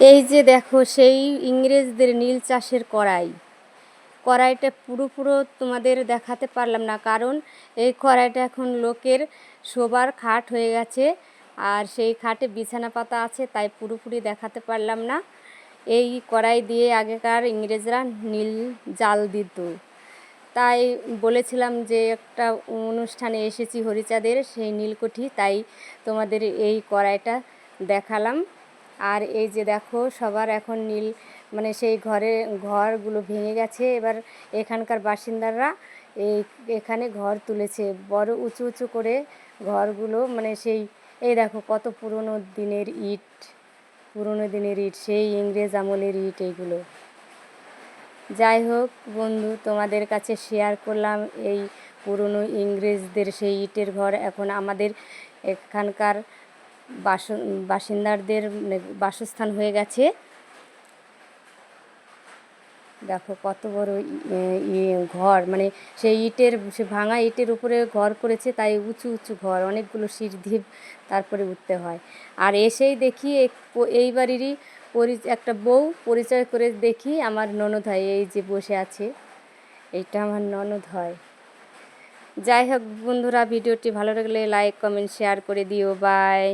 এই যে দেখো সেই ইংরেজদের নীল চাষের কড়াইটা পুরো তোমাদের দেখাতে পারলাম না, কারণ এই কড়াইটা এখন লোকের শোবার খাট হয়ে গেছে, আর সেই খাটে বিছানা পাতা আছে, তাই পুরোপুরি দেখাতে পারলাম না। এই কড়াই দিয়ে আগেকার ইংরেজরা নীল জাল দিত, তাই বলেছিলাম যে একটা অনুষ্ঠানে এসেছি হরিচাঁদের সেই নীলকুঠি, তাই তোমাদের এই কড়াইটা দেখালাম। আর এই যে দেখো সবার এখন নীল মানে সেই ঘরগুলো ভেঙে গেছে, এবার এখানকার বাসিন্দারা এখানে ঘর তুলেছে বড় উঁচু উঁচু করে ঘরগুলো, মানে এই দেখো কত পুরনো দিনের ইট, সেই ইংরেজ আমলের ইট এইগুলো। যাই হোক বন্ধু, তোমাদের কাছে শেয়ার করলাম এই পুরনো ইংরেজদের সেই ইটের ঘর এখন আমাদের এখানকার বাসিন্দাদের বাসস্থান হয়ে গেছে। দেখো কত বড় ঘর, মানে সেই সে ভাঙা ইটের উপরে ঘর করেছে, তাই উঁচু উঁচু ঘর, অনেকগুলো সিঁড়ি দিয়ে তারপরে উঠতে হয়। আর এসেই দেখি এই বাড়িরই একটা বউ পরিচয় করে দেখি আমার ননদ হয়, এই যে বসে আছে, এইটা আমার ননদ হয়। যাই হোক বন্ধুরা, ভিডিওটি ভালো লাগলে লাইক কমেন্ট শেয়ার করে দিও। বাই।